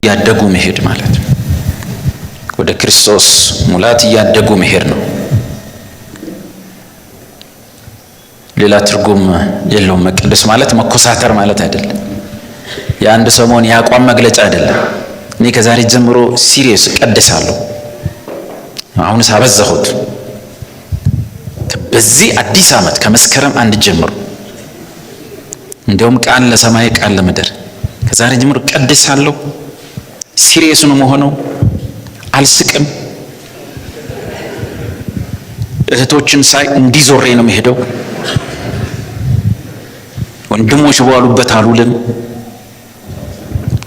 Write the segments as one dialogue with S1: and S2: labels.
S1: እያደጉ መሄድ ማለት ነው። ወደ ክርስቶስ ሙላት እያደጉ መሄድ ነው። ሌላ ትርጉም የለውም። መቀደስ ማለት መኮሳተር ማለት አይደለም። የአንድ ሰሞን የአቋም መግለጫ አይደለም። እኔ ከዛሬ ጀምሮ ሲሪየስ እቀደሳለሁ፣ አሁን ሳበዛሁት፣ በዚህ አዲስ ዓመት ከመስከረም 1 ጀምሮ እንደውም ቃል ለሰማይ ቃል ለምድር ከዛሬ ጀምሮ እቀደሳለሁ። ሲሪየስ ነው መሆነው፣ አልስቅም። እህቶችን ሳይ እንዲዞሬ ነው የምሄደው። ወንድሞች በዋሉበት አልውልም።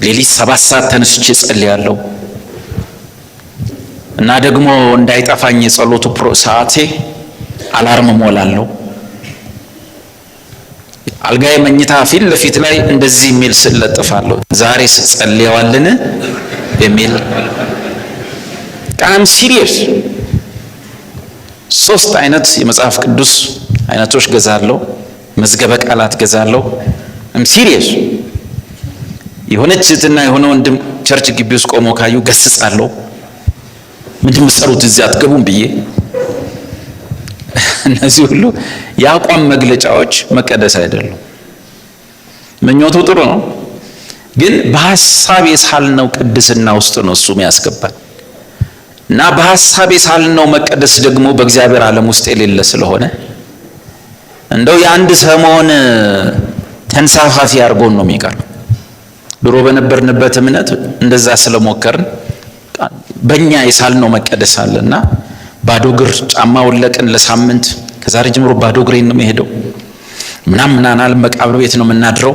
S1: ሌሊት 7 ሰዓት ተነስቼ ጸልያለሁ እና ደግሞ እንዳይጠፋኝ የጸሎቱ ሰዓቴ አላርም ሞላለሁ። አልጋዬ መኝታ ፊት ለፊት ላይ እንደዚህ የሚል ስለጥፋለሁ፣ ዛሬ ጸልየዋልን የሚል ቃም ሲሪየስ። 3 አይነት የመጽሐፍ ቅዱስ አይነቶች ገዛለሁ፣ መዝገበ ቃላት ገዛለሁ። ሲሪየስ የሆነች እህትና የሆነ ወንድም ቸርች ግቢ ውስጥ ቆሞ ካዩ ገስጻለሁ። ምንድን የምትሰሩት እዚህ አትገቡም ብዬ። እነዚህ ሁሉ የአቋም መግለጫዎች መቀደስ አይደሉም። ምኞቱ ጥሩ ነው፣ ግን በሐሳብ የሳልነው ቅድስና ውስጥ ነው እሱ የሚያስገባል። እና በሐሳብ የሳልነው መቀደስ ደግሞ በእግዚአብሔር ዓለም ውስጥ የሌለ ስለሆነ እንደው የአንድ ሰሞን ተንሳፋፊ አድርጎን ነው የሚቀረው። ድሮ በነበርንበት እምነት እንደዛ ስለሞከርን በእኛ የሳልነው መቀደስ አለና ባዶ እግር ጫማ ወለቅን ለሳምንት። ከዛሬ ጀምሮ ባዶ እግሬን ነው የምሄደው ምናምን መቃብር ቤት ነው የምናድረው።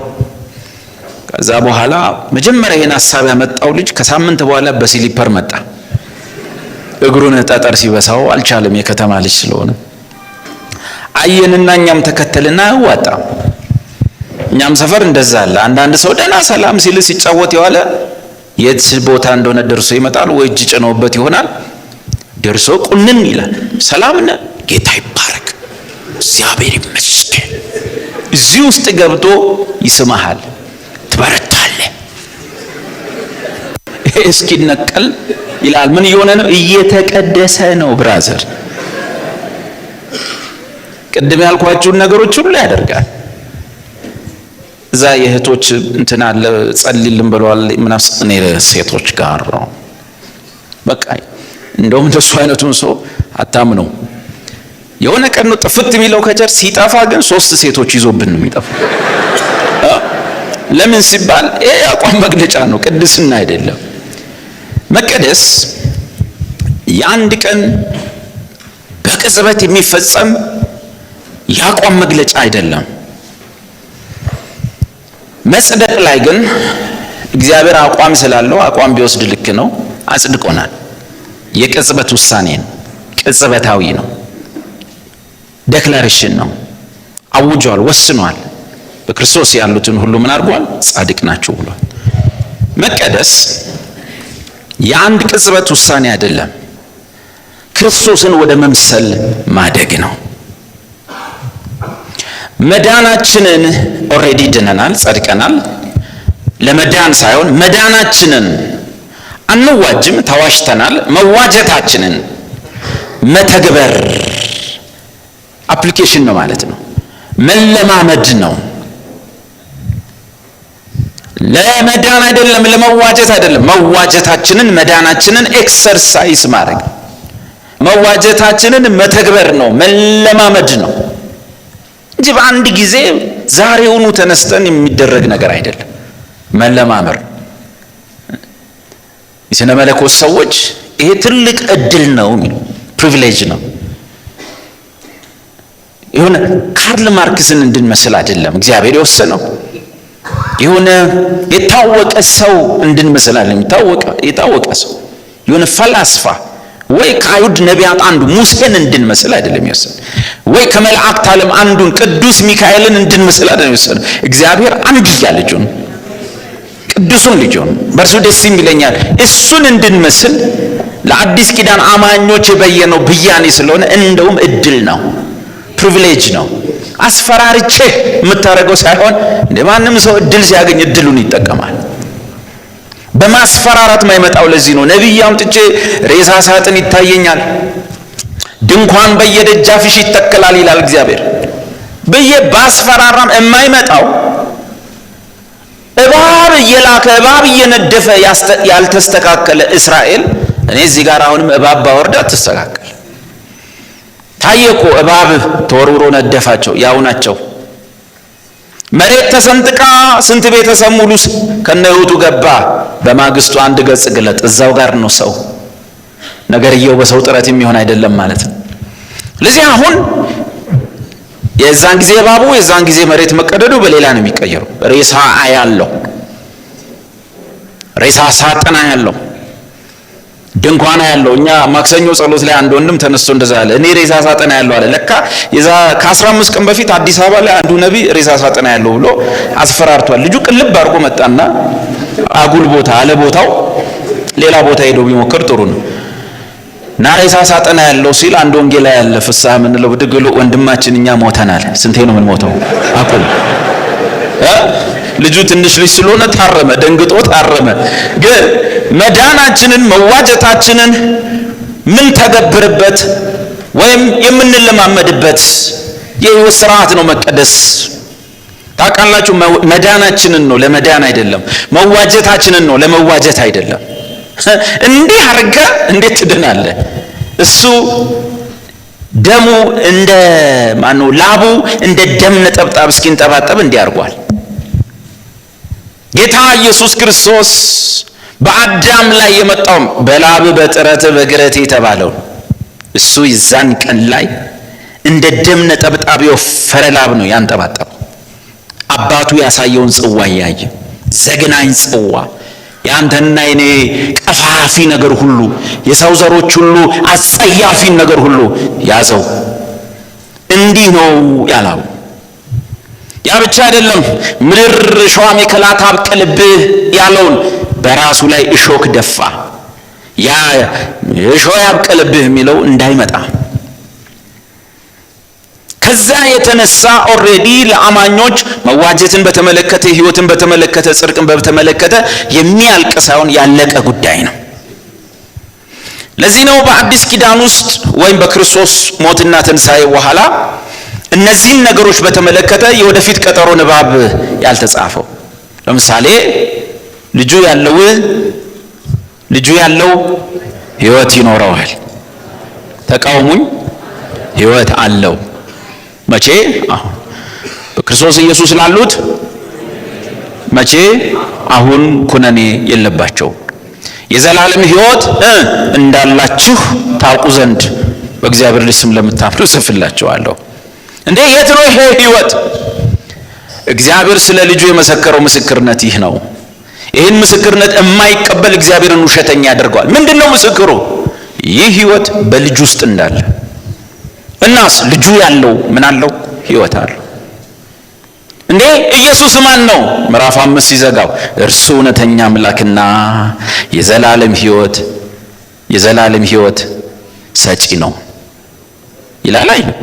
S1: ከዛ በኋላ መጀመሪያ ይሄን ሐሳብ ያመጣው ልጅ ከሳምንት በኋላ በስሊፐር መጣ። እግሩን ጠጠር ሲበሳው አልቻለም፣ የከተማ ልጅ ስለሆነ። አየንና እኛም ተከተልና ወጣ። እኛም ሰፈር እንደዛ አለ። አንዳንድ ሰው ደህና ሰላም ሲል ሲጫወት የዋለ የት ቦታ እንደሆነ ደርሶ ይመጣል፣ ወይ እጅ ጭነውበት ይሆናል። ደርሶ ቁንን ይላል። ሰላም ነህ? ጌታ ይባረክ፣ እግዚአብሔር ይመስገን። እዚህ ውስጥ ገብቶ ይስማሃል፣ ትበረታለህ። እስኪነቀል ይላል። ምን እየሆነ ነው? እየተቀደሰ ነው ብራዘር። ቅድም ያልኳችሁን ነገሮች ሁሉ ያደርጋል። እዛ የእህቶች እንትን አለ ጸልይልን ብለዋል ምናምን። እኔ ሴቶች ጋር ነው በቃ። እንደውም እንደሱ አይነቱን ሰው አታምነው። የሆነ ቀን ነው ጥፍት የሚለው ከቸር ሲጠፋ ግን 3 ሴቶች ይዞብን ነው የሚጠፋ። ለምን ሲባል ይሄ አቋም መግለጫ ነው፣ ቅድስና አይደለም። መቀደስ የአንድ ቀን በቅጽበት የሚፈጸም የአቋም መግለጫ አይደለም። መጽደቅ ላይ ግን እግዚአብሔር አቋም ስላለው አቋም ቢወስድ ልክ ነው፣ አጽድቆናል። የቅጽበት ውሳኔ ነው፣ ቅጽበታዊ ነው፣ ዴክላሬሽን ነው። አውጇል፣ ወስኗል። በክርስቶስ ያሉትን ሁሉ ምን አድርጓል? ጻድቅ ናቸው ብሏል። መቀደስ የአንድ ቅጽበት ውሳኔ አይደለም፣ ክርስቶስን ወደ መምሰል ማደግ ነው። መዳናችንን ኦልሬዲ ድነናል፣ ጸድቀናል። ለመዳን ሳይሆን መዳናችንን አንዋጅም፣ ተዋሽተናል። መዋጀታችንን መተግበር አፕሊኬሽን ነው ማለት ነው፣ መለማመድ ነው። ለመዳን አይደለም፣ ለመዋጀት አይደለም። መዋጀታችንን መዳናችንን ኤክሰርሳይዝ ማድረግ፣ መዋጀታችንን መተግበር ነው፣ መለማመድ ነው እንጂ በአንድ ጊዜ ዛሬውኑ ተነስተን የሚደረግ ነገር አይደለም። መለማመር የሥነ መለኮት ሰዎች ይሄ ትልቅ እድል ነው፣ ፕሪቪሌጅ ነው። የሆነ ካርል ማርክስን እንድንመስል አይደለም እግዚአብሔር የወሰነው። የሆነ የታወቀ ሰው እንድንመስል አይደለም። የታወቀ ሰው የሆነ ፈላስፋ ወይ ከአይሁድ ነቢያት አንዱ ሙሴን እንድንመስል አይደለም የወሰነው። ወይ ከመላእክት ዓለም አንዱን ቅዱስ ሚካኤልን እንድንመስል አይደለም የወሰነው። እግዚአብሔር አንድያ ልጁን ቅዱሱን ልጁን በእርሱ ደስ ይለኛል እሱን እንድንመስል ለአዲስ ኪዳን አማኞች የበየነው ብያኔ ስለሆነ እንደውም እድል ነው፣ ፕሪቪሌጅ ነው። አስፈራርቼ የምታደርገው ሳይሆን እንደማንም ሰው እድል ሲያገኝ እድሉን ይጠቀማል። በማስፈራራት ማይመጣው ለዚህ ነው። ነቢይ አምጥቼ ሬሳ ሳጥን ይታየኛል፣ ድንኳን በየደጃፍሽ ይተከላል ይላል እግዚአብሔር ብዬ ባስፈራራም የማይመጣው እባብ እየላከ እባብ እየነደፈ ያልተስተካከለ እስራኤል እኔ እዚህ ጋር አሁንም እባብ ባወርዳ ተስተካከለ። ታየኮ እባብ ተወርውሮ ነደፋቸው፣ ያው ናቸው። መሬት ተሰንጥቃ ስንት ቤተሰብ ሙሉ ከነህይወቱ ገባ። በማግስቱ አንድ ገጽ ግለጥ፣ እዛው ጋር ነው ሰው። ነገርየው በሰው ጥረት የሚሆን አይደለም ማለት ነው። ለዚህ አሁን የዛን ጊዜ እባቡ የዛን ጊዜ መሬት መቀደዱ በሌላ ነው የሚቀየረው። ሬሳ አያለው፣ ሬሳ ሳጥና ያለው፣ ድንኳን ያለው። እኛ ማክሰኞ ጸሎት ላይ አንድ ወንድም ተነስቶ እንደዛ አለ፣ እኔ ሬሳ ሳጥና ያለው አለ። ለካ የዛ ከ15 ቀን በፊት አዲስ አበባ ላይ አንዱ ነቢይ ሬሳ ሳጥና ያለው ብሎ አስፈራርቷል። ልጁ ቅልብ አድርጎ መጣና አጉል ቦታ አለ ቦታው ሌላ ቦታ ሄዶ ቢሞክር ጥሩ ነው። እና ሬሳ ሳጥና ያለው ሲል አንድ ወንጌላ ያለ ፍስሐ ምንለው ብድግሎ ወንድማችን እኛ ሞተናል። ስንቴ ነው ምን ሞተው አቁም። ልጁ ትንሽ ልጅ ስለሆነ ታረመ፣ ደንግጦ ታረመ። ግን መዳናችንን መዋጀታችንን ምን ተገብርበት ወይም የምንለማመድበት የህይወት ስርዓት ነው መቀደስ። ታውቃላችሁ፣ መዳናችንን ነው ለመዳን አይደለም፣ መዋጀታችንን ነው ለመዋጀት አይደለም። እንዲህ አርጋ እንዴት ትድናለህ? እሱ ደሙ እንደ ማነው ላቡ እንደ ደም ነጠብጣብ እስኪንጠባጠብ እንዲህ አርጓል። ጌታ ኢየሱስ ክርስቶስ በአዳም ላይ የመጣው በላብ በጥረት በግረት የተባለው እሱ ይዛን ቀን ላይ እንደ ደም ነጠብጣብ የወፈረ ላብ ነው ያንጠባጠበው። አባቱ ያሳየውን ጽዋ ያየ ዘግናኝ ጽዋ፣ ያንተና የኔ ቀፋፊ ነገር ሁሉ፣ የሰው ዘሮች ሁሉ አጸያፊ ነገር ሁሉ ያዘው። እንዲህ ነው ያላው። ያ ብቻ አይደለም፣ ምድር እሾህ አሜከላ ታብቅልብህ ያለውን በራሱ ላይ እሾክ ደፋ። ያ እሾህ ያብቅልብህ የሚለው እንዳይመጣ ከዛ የተነሳ ኦሬዲ ለአማኞች መዋጀትን በተመለከተ ህይወትን በተመለከተ ጽድቅን በተመለከተ የሚያልቅ ሳይሆን ያለቀ ጉዳይ ነው። ለዚህ ነው በአዲስ ኪዳን ውስጥ ወይም በክርስቶስ ሞትና ትንሣኤ በኋላ እነዚህን ነገሮች በተመለከተ የወደፊት ቀጠሮ ንባብ ያልተጻፈው። ለምሳሌ ልጁ ያለው ህይወት ይኖረዋል። ተቃውሙኝ፣ ህይወት አለው። መቼ? አሁን በክርስቶስ ኢየሱስ ላሉት መቼ? አሁን ኩነኔ የለባቸው። የዘላለም ህይወት እንዳላችሁ ታውቁ ዘንድ በእግዚአብሔር ልጅ ስም ለምታምኑ ጽፍላችኋለሁ። እንዴ የት ነው ይሄ ህይወት? እግዚአብሔር ስለ ልጁ የመሰከረው ምስክርነት ይህ ነው። ይህን ምስክርነት የማይቀበል እግዚአብሔርን ውሸተኛ ያደርገዋል። ምንድነው ምስክሩ? ይህ ህይወት በልጁ ውስጥ እንዳለ። እናስ ልጁ ያለው ምን አለው? ህይወት አለው። እንዴ ኢየሱስ ማን ነው? ምዕራፍ 5 ሲዘጋው እርሱ እውነተኛ አምላክና የዘላለም ህይወት ሰጪ ነው ይላል አይደል?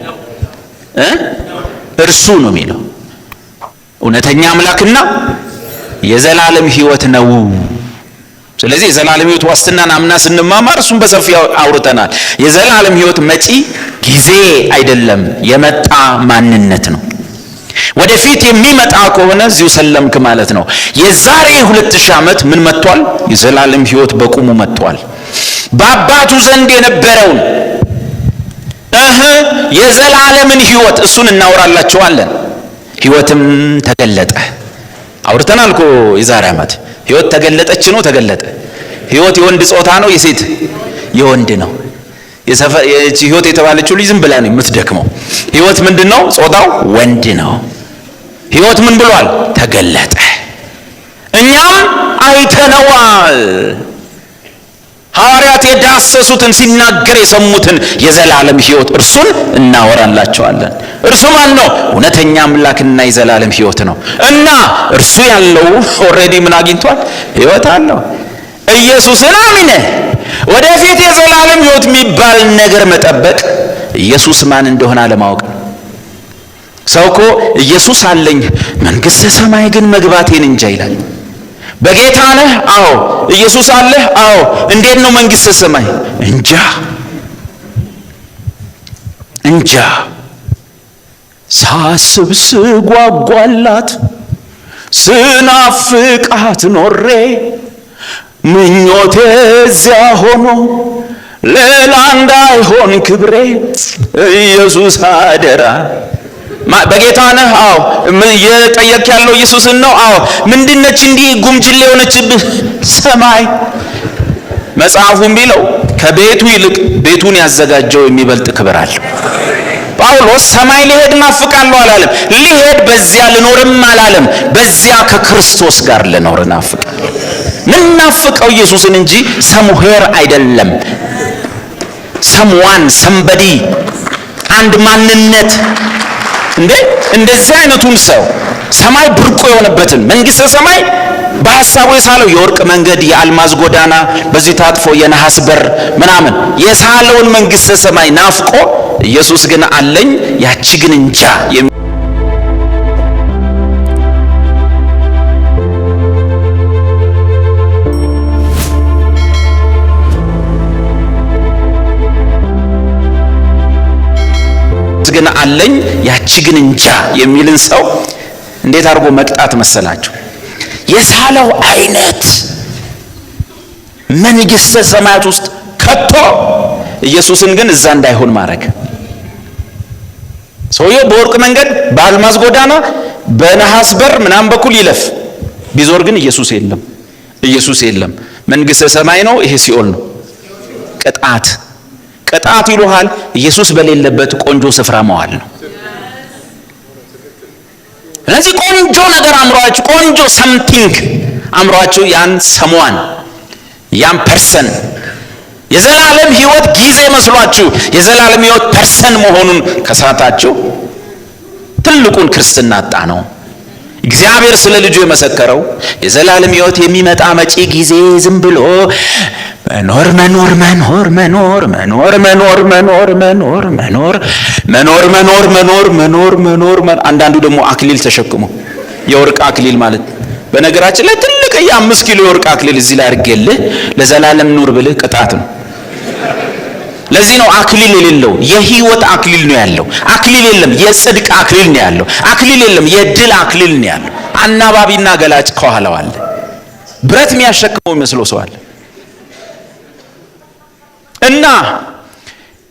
S1: እርሱ ነው የሚለው። እውነተኛ አምላክና የዘላለም ህይወት ነው። ስለዚህ የዘላለም ህይወት ዋስትናን አምና ስንማማር እሱን በሰፊው አውርተናል። የዘላለም ህይወት መጪ ጊዜ አይደለም፣ የመጣ ማንነት ነው። ወደፊት የሚመጣ ከሆነ እዚሁ ሰለምክ ማለት ነው። የዛሬ 2000 ዓመት ምን መጥቷል? የዘላለም ህይወት በቁሙ መጥቷል። በአባቱ ዘንድ የነበረውን የዘላለምን ህይወት እሱን እናወራላችኋለን። ህይወትም ተገለጠ። አውርተናል እኮ የዛሬ ዓመት ህይወት ተገለጠች ነው ተገለጠ። ህይወት የወንድ ጾታ ነው የሴት? የወንድ ነው። ህይወት የተባለችው ልጅ ዝም ብላ ነው የምትደክመው። ህይወት ምንድነው? ጾታው ወንድ ነው። ህይወት ምን ብሏል? ተገለጠ። እኛም አይተነዋል። ሐዋርያት የዳሰሱትን ሲናገር የሰሙትን የዘላለም ህይወት እርሱን እናወራላቸዋለን። እርሱ ማን ነው? እውነተኛ አምላክና የዘላለም ህይወት ነው። እና እርሱ ያለው ኦሬዲ ምን አግኝቷል? ህይወት አለው። ኢየሱስን አምነ ወደፊት የዘላለም ህይወት የሚባል ነገር መጠበቅ ኢየሱስ ማን እንደሆነ አለማወቅ። ሰው እኮ ኢየሱስ አለኝ መንግስተ ሰማይ ግን መግባቴን እንጃ ይላል። በጌታ ነህ? አዎ። ኢየሱስ አለህ? አዎ። እንዴት ነው መንግሥተ ሰማይ? እንጃ ሳስብ ስጓጓላት ስናፍቃት ኖሬ ምኞቴ እዚያ ሆኖ ሌላ እንዳይሆን ክብሬ ኢየሱስ አደራ። በጌታ ነህ? አዎ። እየጠየቅ ያለው ኢየሱስን ነው? አዎ። ምንድነች እንዲህ ጉምጅል የሆነችብህ? ሰማይ። መጽሐፉ የሚለው ከቤቱ ይልቅ ቤቱን ያዘጋጀው የሚበልጥ ክብር አለው። ጳውሎስ ሰማይ ሊሄድ ናፍቃለሁ አላለም። ሊሄድ በዚያ ልኖርም አላለም። በዚያ ከክርስቶስ ጋር ልኖር ናፍቃለሁ። ምን ናፍቀው ኢየሱስን እንጂ ሰምዌር አይደለም። ሰምዋን ሰምበዲ አንድ ማንነት እንደዚህ አይነቱን ሰው ሰማይ ብርቁ የሆነበትን መንግሥተ ሰማይ በሐሳቡ የሳለው የወርቅ መንገድ፣ የአልማዝ ጎዳና፣ በዚህ ታጥፎ የነሐስ በር ምናምን የሳለውን መንግሥተ ሰማይ ናፍቆ ኢየሱስ ግን አለኝ ያቺ ግን እንጃ ግን አለኝ ያቺ ግን እንጃ የሚልን ሰው እንዴት አድርጎ መቅጣት መሰላችሁ? የሳለው አይነት መንግሥተ ሰማያት ውስጥ ከቶ ኢየሱስን ግን እዛ እንዳይሆን ማድረግ። ሰውየው በወርቅ መንገድ፣ በአልማዝ ጎዳና፣ በነሐስ በር ምናምን በኩል ይለፍ ቢዞር ግን ኢየሱስ የለም። መንግሥተ ሰማይ ነው፣ ይሄ ሲኦል ነው። ቅጣት ይሉሃል። ኢየሱስ በሌለበት ቆንጆ ስፍራ መዋል ነው። ስለዚህ ቆንጆ ነገር አምሯችሁ፣ ቆንጆ ሰምቲንግ አምሯችሁ ያን ሰሟን ያን ፐርሰን የዘላለም ሕይወት ጊዜ መስሏችሁ የዘላለም ሕይወት ፐርሰን መሆኑን ከሳታችሁ ትልቁን ክርስትና አጣ ነው። እግዚአብሔር ስለ ልጁ የመሰከረው የዘላለም ሕይወት የሚመጣ መጪ ጊዜ ዝም ብሎ መኖር አንዳንዱ ደግሞ አክሊል ተሸክሞ የወርቅ አክሊል ማለት በነገራችን ላይ ትልቅ የ5 ኪሎ የወርቅ አክሊል እዚህ ላይ አድርጌልህ ለዘላለም ኑር ብልህ ቅጣት ነው። ለዚህ ነው አክሊል የሌለው የሕይወት አክሊል ነው ያለው። አክሊል የለም፣ የጽድቅ አክሊል ነው ያለው። አክሊል የለም፣ የድል አክሊል ነው ያለው። አናባቢና ገላጭ ከኋላው አለ። ብረት የሚያሸክመው የሚመስለው ሰው አለ። እና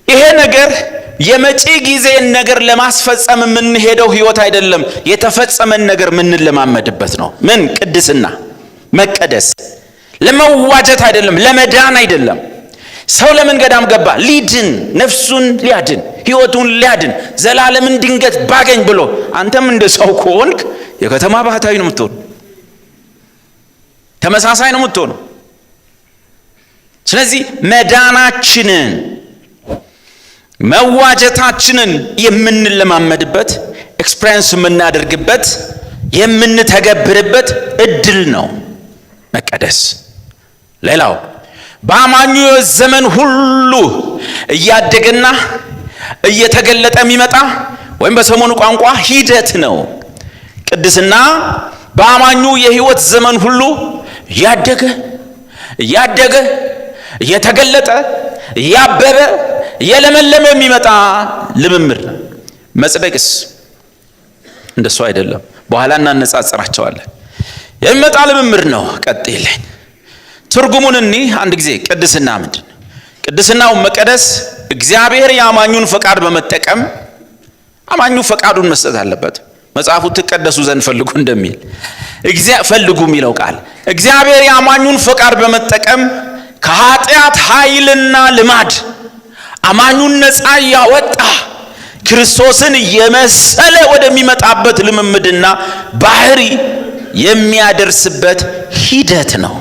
S1: ይሄ ነገር የመጪ ጊዜን ነገር ለማስፈጸም የምንሄደው ሕይወት አይደለም። የተፈጸመን ነገር የምንለማመድበት ነው። ምን? ቅድስና፣ መቀደስ። ለመዋጀት አይደለም፣ ለመዳን አይደለም። ሰው ለምን ገዳም ገባ? ሊድን፣ ነፍሱን ሊያድን፣ ሕይወቱን ሊያድን፣ ዘላለምን ድንገት ባገኝ ብሎ። አንተም እንደ ሰው ከሆንክ የከተማ ባህታዊ ነው የምትሆነው፣ ተመሳሳይ ነው የምትሆነው። ስለዚህ መዳናችንን መዋጀታችንን የምንለማመድበት ኤክስፒሪየንስ የምናደርግበት የምንተገብርበት እድል ነው መቀደስ። ሌላው በአማኙ ዘመን ሁሉ እያደገና እየተገለጠ የሚመጣ ወይም በሰሞኑ ቋንቋ ሂደት ነው። ቅድስና በአማኙ የሕይወት ዘመን ሁሉ እያደገ እየተገለጠ እያበበ እየለመለመ የሚመጣ ልምምድ ነው። መጽደቅስ እንደሱ አይደለም። በኋላ እናነጻጽራቸዋለን። የሚመጣ ልምምድ ነው። ቀጥይልኝ ትርጉሙን አንድ ጊዜ ቅድስና ምንድን ነው? ቅድስናው መቀደስ እግዚአብሔር የአማኙን ፈቃድ በመጠቀም አማኙ ፈቃዱን መስጠት አለበት። መጽሐፉ ትቀደሱ ዘንድ ፈልጉ እንደሚል ፈልጉ የሚለው ቃል እግዚአብሔር የአማኙን ፈቃድ በመጠቀም ከኃጢአት ኃይልና ልማድ አማኙን ነፃ ያወጣ ክርስቶስን የመሰለ ወደሚመጣበት ልምምድና ባህሪ የሚያደርስበት ሂደት ነው።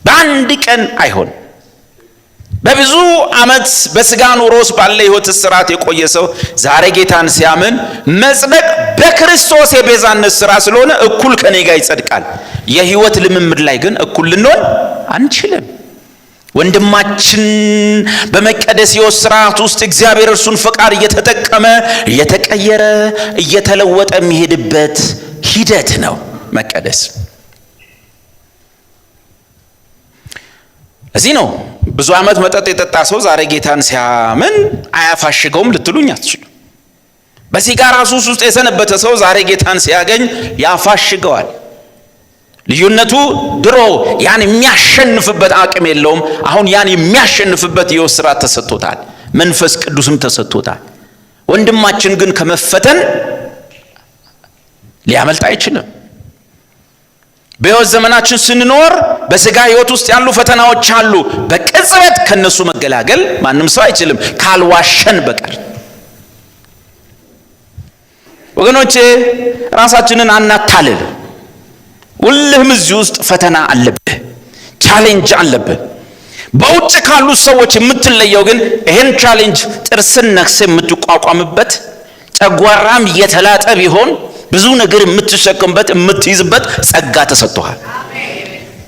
S1: በአንድ ቀን አይሆን። በብዙ ዓመት በስጋ ኑሮስ ባለ ሕይወት ስርዓት የቆየ ሰው ዛሬ ጌታን ሲያምን መጽደቅ በክርስቶስ የቤዛነት ሥራ ስለሆነ እኩል ከኔ ጋር ይጸድቃል። የሕይወት ልምምድ ላይ ግን እኩል ልንሆን አንችልም። ወንድማችን በመቀደስ ሕይወት ስርዓት ውስጥ እግዚአብሔር እርሱን ፈቃድ እየተጠቀመ እየተቀየረ እየተለወጠ የሚሄድበት ሂደት ነው መቀደስ። እዚህ ነው ብዙ ዓመት መጠጥ የጠጣ ሰው ዛሬ ጌታን ሲያምን አያፋሽገውም ልትሉኝ አትችሉ። በሲጋራ ሱስ ውስጥ የሰነበተ ሰው ዛሬ ጌታን ሲያገኝ ያፋሽገዋል። ልዩነቱ ድሮ ያን የሚያሸንፍበት አቅም የለውም። አሁን ያን የሚያሸንፍበት የሕይወት ሥርዓት ተሰጥቶታል፣ መንፈስ ቅዱስም ተሰጥቶታል። ወንድማችን ግን ከመፈተን ሊያመልጥ አይችልም። በሕይወት ዘመናችን ስንኖር በሥጋ ሕይወት ውስጥ ያሉ ፈተናዎች አሉ። በቅጽበት ከነሱ መገላገል ማንም ሰው አይችልም ካልዋሸን በቀር። ወገኖቼ ራሳችንን አናታልል። ሁልህም እዚህ ውስጥ ፈተና አለብህ፣ ቻሌንጅ አለብህ። በውጭ ካሉ ሰዎች የምትለየው ግን ይሄን ቻሌንጅ ጥርስን ነክሰ የምትቋቋምበት፣ ጨጓራም እየተላጠ ቢሆን ብዙ ነገር የምትሸከምበት የምትይዝበት ጸጋ ተሰጥቷል።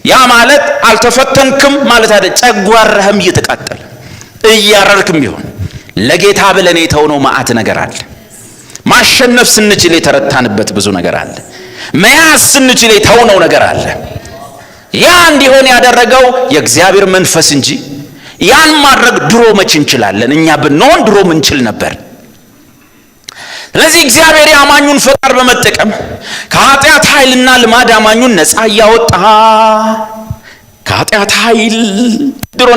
S1: ያ ማለት አልተፈተንክም ማለት አይደል። ጨጓራህም እየተቃጠለ እያረርክም ቢሆን ለጌታ ብለን የተውነው መዓት ነገር አለ። ማሸነፍ ስንችል የተረታንበት ብዙ ነገር አለ። መያዝ ስንችል የተውነው ነገር አለ። ያ እንዲሆን ያደረገው የእግዚአብሔር መንፈስ እንጂ ያን ማድረግ ድሮ መች እንችላለን? እኛ ብንሆን ድሮ ምንችል ነበር። ስለዚህ እግዚአብሔር የአማኙን ፈቃድ በመጠቀም ከኃጢአት ኃይልና ልማድ አማኙን ነፃ እያወጣ ከኃጢአት ኃይል ድሮ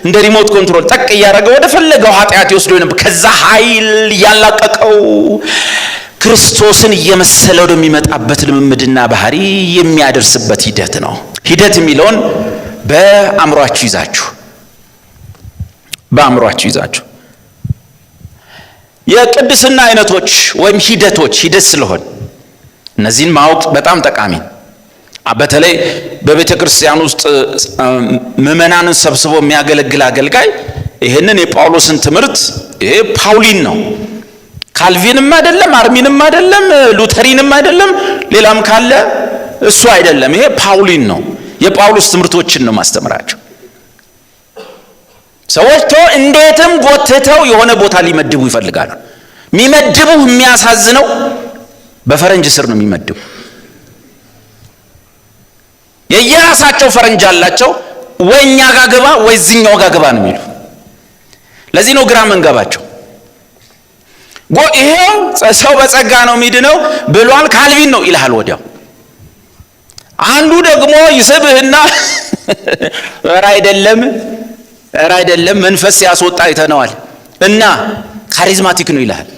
S1: እንደ ሪሞት ኮንትሮል ጠቅ እያደረገ ወደ ፈለገው ኃጢአት ይወስዶ ነበር። ከዛ ኃይል እያላቀቀው ክርስቶስን እየመሰለ ወደሚመጣበት ልምምድና ባህሪ የሚያደርስበት ሂደት ነው። ሂደት የሚለውን በአእምሯችሁ ይዛችሁ የቅድስና አይነቶች ወይም ሂደቶች ሂደት ስለሆነ እነዚህን ማወቅ በጣም ጠቃሚ ነው። በተለይ በቤተ ክርስቲያን ውስጥ ምዕመናንን ሰብስቦ የሚያገለግል አገልጋይ ይሄንን የጳውሎስን ትምህርት ይሄ ፓውሊን ነው፣ ካልቪንም አይደለም፣ አርሚንም አይደለም፣ ሉተሪንም አይደለም፣ ሌላም ካለ እሱ አይደለም። ይሄ ፓውሊን ነው። የጳውሎስ ትምህርቶችን ነው ማስተምራቸው። ሰዎች እንዴትም ጎትተው የሆነ ቦታ ሊመድቡ ይፈልጋሉ። የሚመድቡ የሚያሳዝነው በፈረንጅ ስር ነው የሚመድቡ። የየራሳቸው ፈረንጅ አላቸው። ወይኛ ጋር ግባ ወይ እዚህኛው ጋር ግባ ነው የሚሉ። ለዚህ ነው ግራ መንገባቸው። ይሄው ሰው በጸጋ ነው የሚድነው ብሏል ካልቪን ነው ይልሃል ወዲያው። አንዱ ደግሞ ይስብህና ኧረ አይደለም መንፈስ ያስወጣ አይተነዋል እና ካሪዝማቲክ ነው ይልሃል።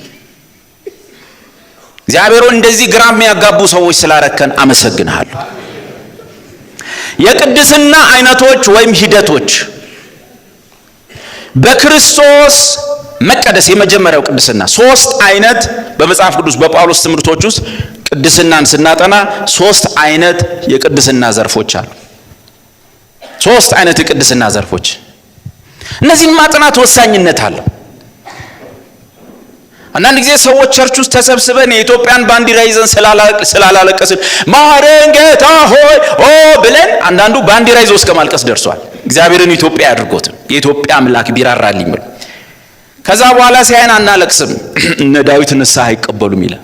S1: እግዚአብሔር እንደዚህ ግራ የሚያጋቡ ሰዎች ስላረከን አመሰግንሃለሁ። የቅድስና አይነቶች ወይም ሂደቶች በክርስቶስ መቀደስ የመጀመሪያው ቅድስና ሶስት አይነት በመጽሐፍ ቅዱስ በጳውሎስ ትምህርቶች ውስጥ ቅድስናን ስናጠና ሶስት አይነት የቅድስና ዘርፎች አሉ። ሶስት አይነት የቅድስና ዘርፎች። እነዚህን ማጥናት ወሳኝነት አለው። አንዳንድ ጊዜ ሰዎች ቸርች ውስጥ ተሰብስበን የኢትዮጵያን ባንዲራ ይዘን ስላላለቀስን ማረን ጌታ ሆይ ብለን አንዳንዱ ባንዲራ ይዞ እስከ ማልቀስ ደርሷል። እግዚአብሔርን ኢትዮጵያ ያድርጎትም የኢትዮጵያ አምላክ ቢራራልኝ ብሎ ከዛ በኋላ ሲያየን አናለቅስም። እነ ዳዊት ንስሐ አይቀበሉም ይላል።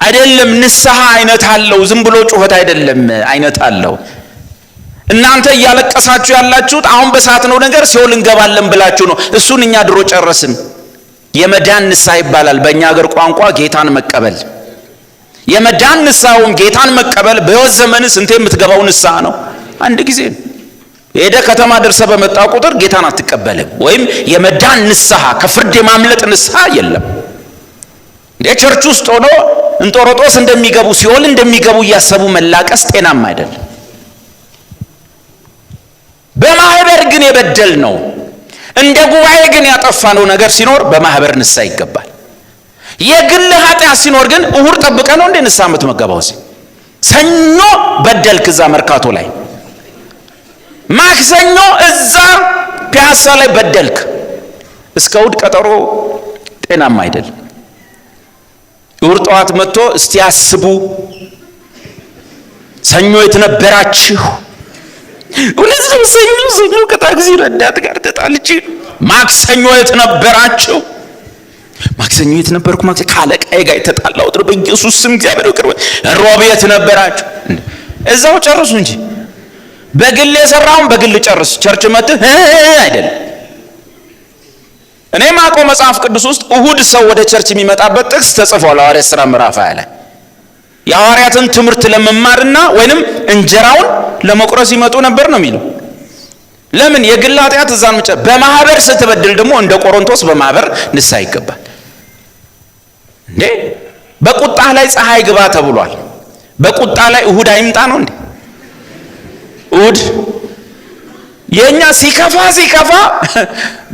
S1: አይደለም፣ ንስሐ አይነት አለው። ዝም ብሎ ጩኸት አይደለም፣ አይነት አለው። እናንተ እያለቀሳችሁ ያላችሁት አሁን በሰዓት ነው ነገር ሲኦል እንገባለን ብላችሁ ነው። እሱን እኛ ድሮ ጨረስን። የመዳን ንስሐ ይባላል በእኛ ሀገር ቋንቋ ጌታን መቀበል። የመዳን ንስሐውን ጌታን መቀበል በሕይወት ዘመን ስንቴ የምትገባው ንስሐ ነው? አንድ ጊዜ ነው። ሄደ ከተማ ደርሰ በመጣ ቁጥር ጌታን አትቀበልም። ወይም የመዳን ንስሐ ከፍርድ የማምለጥ ንስሐ የለም። የቸርች ውስጥ ሆኖ እንጦሮጦስ እንደሚገቡ ሲኦል እንደሚገቡ እያሰቡ መላቀስ ጤናማ አይደለም። በማህበር ግን የበደል ነው እንደ ጉባኤ ግን ያጠፋነው ነገር ሲኖር በማህበር ንስሐ ይገባል። የግል ኃጢአት ሲኖር ግን እሁድ ጠብቀ ነው እንደ ንስሐ የምትመገባው። ሰኞ በደልክ እዛ መርካቶ ላይ፣ ማክሰኞ እዛ ፒያሳ ላይ በደልክ፣ እስከ እሁድ ቀጠሮ ጤናማ አይደለም። እሁድ ጠዋት መጥቶ እስቲ ያስቡ ሰኞ የተነበራችሁ ሁለቱም ሰኞ ከታክሲ ረዳት ጋር ተጣልቼ ማክሰኞ የተነበራችሁ ማክሰኞ የተነበርኩ ማክሰኞ ካለቃዬ ጋር የተጣላሁት በኢየሱስ ስም እግዚአብሔር ይቅር በል። ሮብ የተነበራችሁ እዛው ጨርሱ እንጂ በግል የሰራውን በግል ጨርስ። ቸርች መጥተህ አይደለም። እኔ ማውቀው መጽሐፍ ቅዱስ ውስጥ እሁድ ሰው ወደ ቸርች የሚመጣበት ጥቅስ ተጽፏል። ሐዋርያት ሥራ ምዕራፍ 20 ላይ የሐዋርያትን ትምህርት ለመማርና ወይንም እንጀራውን ለመቁረስ ይመጡ ነበር ነው የሚለው። ለምን? የግል ኃጢአት እዛን መጨ በማህበር ስትበድል ደግሞ እንደ ቆሮንቶስ በማህበር ንስሐ ይገባል እንዴ? በቁጣ ላይ ፀሐይ ግባ ተብሏል። በቁጣ ላይ እሁድ አይምጣ ነው እንዴ? እሁድ የኛ ሲከፋ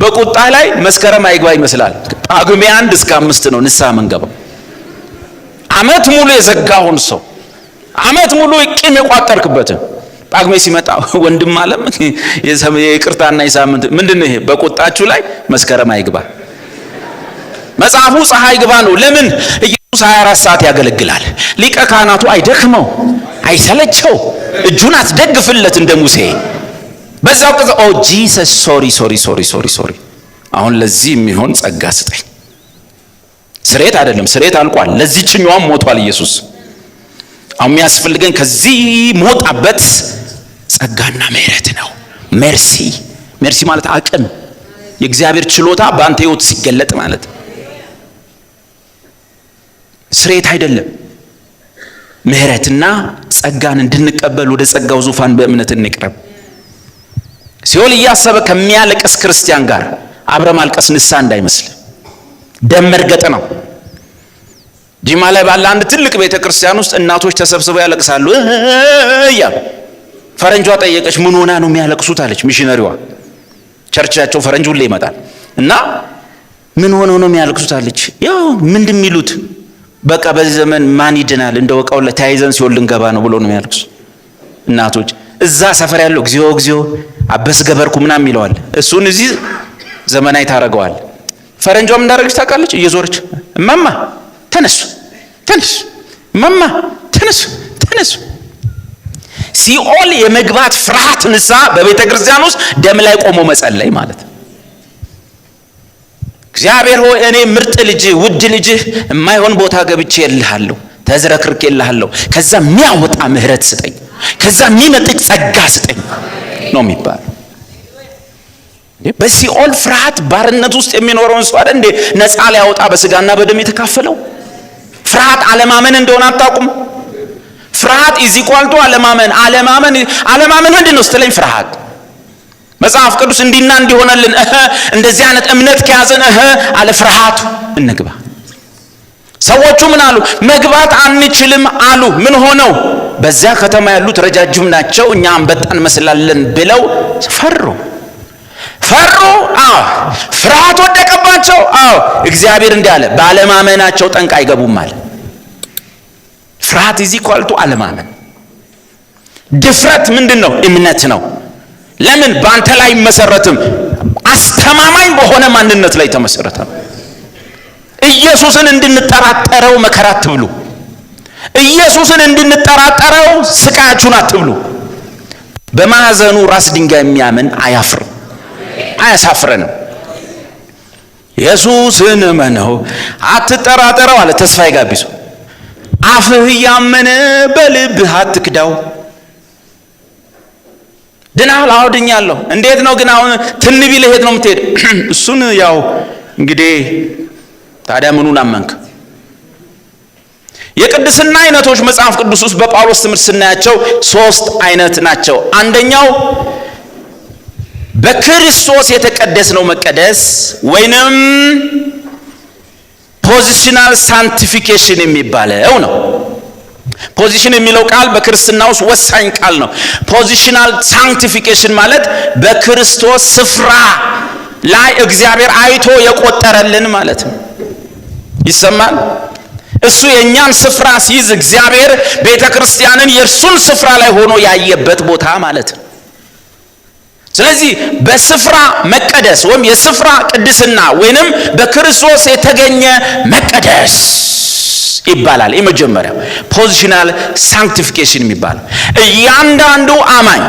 S1: በቁጣ ላይ መስከረም አይግባ ይመስላል። ጳጉሜ 1 እስከ 5 ነው ንስሐ መንገባው። አመት ሙሉ የዘጋውን ሰው አመት ሙሉ ቂም የቋጠርክበትን ጳጉሜ ሲመጣ ወንድም አለም የይቅርታና የሳምንት ምንድነው ይሄ? በቁጣችሁ ላይ መስከረም አይግባ። መጽሐፉ ፀሐይ ግባ ነው። ለምን? ኢየሱስ 24 ሰዓት ያገለግላል። ሊቀ ካህናቱ አይደክመው አይሰለቸው፣ እጁን አትደግፍለት እንደ ሙሴ። በዛው ቅጽ ኦ ጂሰስ ሶሪ አሁን ለዚህ የሚሆን ጸጋ ስጠኝ። ስሬት አይደለም፣ ስሬት አልቋል። ለዚህኛውም ሞቷል ኢየሱስ። አሁን የሚያስፈልገን ከዚህ ሞጣበት ጸጋና ምሕረት ነው። ሜርሲ ማለት አቅም፣ የእግዚአብሔር ችሎታ በአንተ ሕይወት ሲገለጥ ማለት ስሬት አይደለም። ምሕረትና ጸጋን እንድንቀበል ወደ ጸጋው ዙፋን በእምነት እንቅረብ። ሲኦል እያሰበ ከሚያለቅስ ክርስቲያን ጋር አብረ ማልቀስ ንስሐ እንዳይመስል ደም መርገጥ ነው። ጂማ ላይ ባለ አንድ ትልቅ ቤተክርስቲያን ውስጥ እናቶች ተሰብስበው ያለቅሳሉ እያሉ ፈረንጇ ጠየቀች። ምን ሆና ነው የሚያለቅሱት አለች ሚሽነሪዋ። ቸርቻቸው ፈረንጅ ሁሌ ይመጣል እና ምን ሆነው ነው የሚያለቅሱት አለች። ያው ምንድን የሚሉት በቃ በዚህ ዘመን ማን ይድናል እንደወቃው ለታይዘን ሲኦል ልንገባ ነው ብሎ ነው የሚያለቅሱ እናቶች። እዛ ሰፈር ያለው እግዚኦ አበስ ገበርኩ ምናምን ይለዋል። እሱን እዚህ ዘመናዊ ታረገዋል። ፈረንጇም እንዳረገች ታውቃለች። እየዞረች እማማ ተነሱ እማማ ተነሱ። ሲኦል የመግባት ፍርሃት ንስሐ በቤተ ክርስቲያን ውስጥ ደም ላይ ቆሞ መጸለይ ማለት ነው። እግዚአብሔር ሆይ እኔ ምርጥ ልጅ ውድ ልጅ የማይሆን ቦታ ገብቼ እልሃለሁ፣ ተዝረክርኬ እልሃለሁ፣ ከዛ የሚያወጣ ምህረት ስጠኝ፣ ከዛ የሚነጥቅ ጸጋ ስጠኝ ነው የሚባለው። በሲኦል ፍርሃት ባርነት ውስጥ የሚኖረውን ሰው አይደል እንዴ ነፃ ሊያወጣ በስጋና በደም የተካፈለው? ፍርሃት አለማመን እንደሆነ አታውቁም? ፍርሃት ኢዚኳልቱ አለማመን ምንድን ነው ስትለኝ፣ ፍርሃት መጽሐፍ ቅዱስ እንዲና እንዲሆነልን እንደዚህ አይነት እምነት ከያዘን አለ ፍርሃቱ እንግባ። ሰዎቹ ምን አሉ? መግባት አንችልም አሉ። ምን ሆነው? በዚያ ከተማ ያሉት ረጃጅም ናቸው፣ እኛ አንበጣን መስላለን ብለው ፈሩ። ፍርሃት ወደቀባቸው። እግዚአብሔር እንዲህ አለ፣ ባለማመናቸው ጠንቅ አይገቡም አለ። ፍርሃት ኢዚኳልቱ አለማመን። ድፍረት ምንድነው? እምነት ነው። ለምን? በአንተ ላይ መሰረትም አስተማማኝ በሆነ ማንነት ላይ ተመሰረተ። ኢየሱስን እንድንጠራጠረው መከራ አትብሉ። ኢየሱስን እንድንጠራጠረው ስቃያችሁን አትብሉ። በማዕዘኑ ራስ ድንጋይ የሚያምን አያፍርም፣ አያሳፍረንም። ኢየሱስን እመነው አትጠራጠረው አለ ተስፋዬ ጋቢሶ። አፍህ ያመነ በልብህ አትክዳው። ድናል አውድኛለሁ። እንዴት ነው ግን አሁን ትንቢ ለሄድ ነው የምትሄድ? እሱን ያው እንግዲህ ታዲያ ምኑን አመንክ? የቅድስና አይነቶች መጽሐፍ ቅዱስ ውስጥ በጳውሎስ ትምህርት ስናያቸው 3 አይነት ናቸው። አንደኛው በክርስቶስ የተቀደስነው መቀደስ ወይንም ፖዚሽናል ሳንቲፊኬሽን የሚባለው ነው። ፖዚሽን የሚለው ቃል በክርስትና ውስጥ ወሳኝ ቃል ነው። ፖዚሽናል ሳንቲፊኬሽን ማለት በክርስቶስ ስፍራ ላይ እግዚአብሔር አይቶ የቆጠረልን ማለት ነው። ይሰማል? እሱ የኛን ስፍራ ሲይዝ እግዚአብሔር ቤተክርስቲያንን የእርሱን ስፍራ ላይ ሆኖ ያየበት ቦታ ማለት ነው። ስለዚህ በስፍራ መቀደስ ወይም የስፍራ ቅድስና ወይንም በክርስቶስ የተገኘ መቀደስ ይባላል። የመጀመሪያው ፖዚሽናል ሳንክቲፊኬሽን የሚባለው እያንዳንዱ አማኝ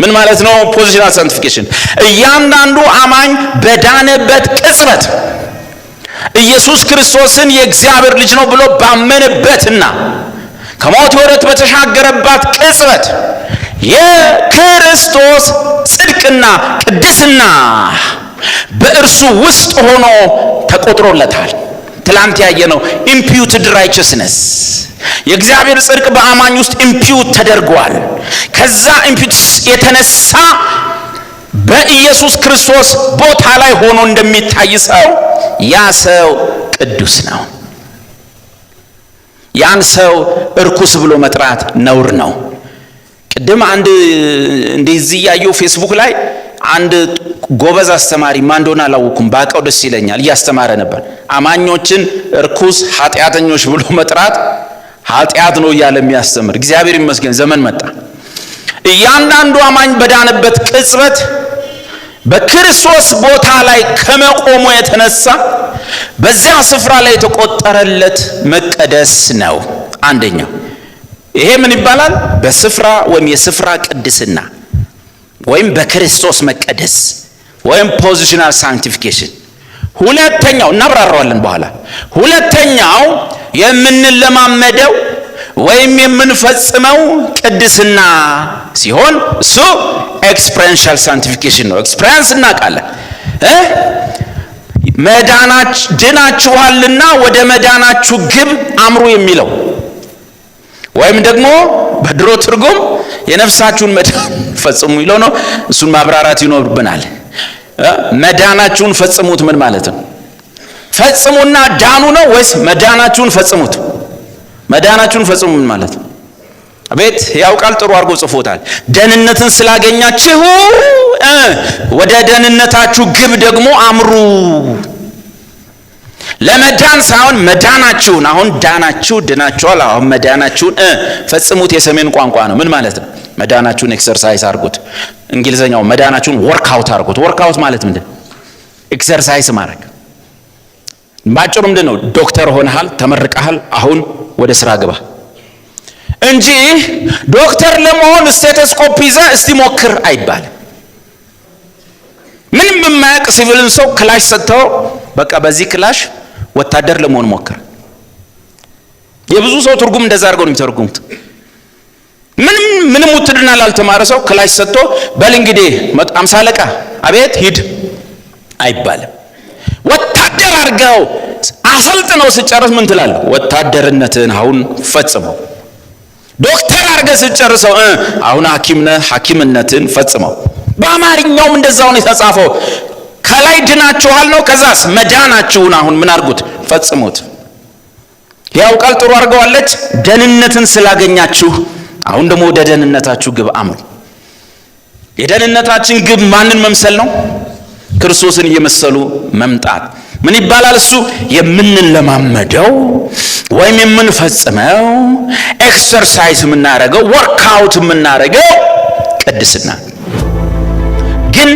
S1: ምን ማለት ነው? ፖዚሽናል ሳንክቲፊኬሽን እያንዳንዱ አማኝ በዳነበት ቅጽበት ኢየሱስ ክርስቶስን የእግዚአብሔር ልጅ ነው ብሎ ባመነበትና ከሞት ወረት በተሻገረባት ቅጽበት የክርስቶስ ጽድቅና ቅድስና በእርሱ ውስጥ ሆኖ ተቆጥሮለታል። ትላንት ያየነው ኢምፒዩትድ ራይቸስነስ የእግዚአብሔር ጽድቅ በአማኝ ውስጥ ኢምፒዩት ተደርጓል። ከዛ ኢምፒዩት የተነሳ በኢየሱስ ክርስቶስ ቦታ ላይ ሆኖ እንደሚታይ ሰው ያ ሰው ቅዱስ ነው። ያን ሰው እርኩስ ብሎ መጥራት ነውር ነው። ቅድም አንድ እንደዚህ ያየው ፌስቡክ ላይ አንድ ጎበዝ አስተማሪ ማን እንደሆነ አላወኩም፣ ባቀው ደስ ይለኛል። እያስተማረ ነበር። አማኞችን እርኩስ ኃጢአተኞች ብሎ መጥራት ኃጢአት ነው እያለ የሚያስተምር። እግዚአብሔር ይመስገን ዘመን መጣ። እያንዳንዱ አማኝ በዳነበት ቅጽበት በክርስቶስ ቦታ ላይ ከመቆሙ የተነሳ በዚያ ስፍራ ላይ የተቆጠረለት መቀደስ ነው። አንደኛው ይሄ ምን ይባላል? በስፍራ ወይም የስፍራ ቅድስና ወይም በክርስቶስ መቀደስ ወይም ፖዚሽናል ሳንክቲፊኬሽን። ሁለተኛው እናብራራዋለን በኋላ። ሁለተኛው የምንለማመደው ወይም የምንፈጽመው ቅድስና ሲሆን እሱ ኤክስፔሪንሻል ሳንክቲፊኬሽን ነው። ኤክስፔሪንስ እናውቃለን። ድናችኋልና ወደ መዳናችሁ ግብ አምሩ የሚለው ወይም ደግሞ በድሮ ትርጉም የነፍሳችሁን መዳን ፈጽሙ ይለው ነው። እሱን ማብራራት ይኖርብናል። መዳናችሁን ፈጽሙት ምን ማለት ነው? ፈጽሙና ዳኑ ነው ወይስ መዳናችሁን ፈጽሙት? መዳናችሁን ፈጽሙ ምን ማለት ነው? አቤት ያው ቃል ጥሩ አድርጎ ጽፎታል። ደህንነትን ስላገኛችሁ ወደ ደህንነታችሁ ግብ ደግሞ አምሩ። ለመዳን ሳይሆን መዳናችሁን፣ አሁን ዳናችሁ ድናችኋል፣ አሁን መዳናችሁን ፈጽሙት የሰሜን ቋንቋ ነው። ምን ማለት ነው? መዳናችሁን ኤክሰርሳይዝ አድርጉት። እንግሊዘኛው መዳናችሁን ወርክ አውት አድርጉት። ወርክ አውት ማለት ምንድን ነው? ኤክሰርሳይዝ ማድረግ። ባጭሩ ምንድን ነው? ዶክተር ሆነሃል፣ ተመርቀሃል፣ አሁን ወደ ስራ ግባ እንጂ ዶክተር ለመሆን ስቴቶስኮፕ ይዘህ እስቲ ሞክር አይባልም። ምንም የማያውቅ ሲቪልን ሰው ክላሽ ሰጥተው በቃ በዚህ ክላሽ ወታደር ለመሆን ሞክር። የብዙ ሰው ትርጉም እንደዛ አድርገው ነው የሚተረጉሙት። ምንም ውትድርና ላልተማረ ሰው ክላሽ ሰጥቶ በል እንግዲህ 50 አለቃ አቤት ሂድ አይባልም። ወታደር አድርገው አሰልጥነው ስጨርስ ምን ትላለህ? ወታደርነትን አሁን ፈጽመው። ዶክተር አድርገህ ስጨርሰው አሁን ሐኪም ነህ፣ ሐኪምነትን ፈጽመው። በአማርኛውም እንደዛው ነው የተጻፈው። ከላይ ድናችኋል ነው፣ ከዛስ መዳናችሁን አሁን ምን አድርጉት? ፈጽሙት። ያው ቃል ጥሩ አድርገዋለች። ደህንነትን ስላገኛችሁ አሁን ደግሞ ወደ ደህንነታችሁ ግብ አምሩ። የደህንነታችን ግብ ማንን መምሰል ነው? ክርስቶስን እየመሰሉ መምጣት። ምን ይባላል እሱ? የምንለማመደው ወይም የምንፈጽመው ኤክሰርሳይዝ የምናደርገው ወርክአውት የምናደርገው ቅድስና ግን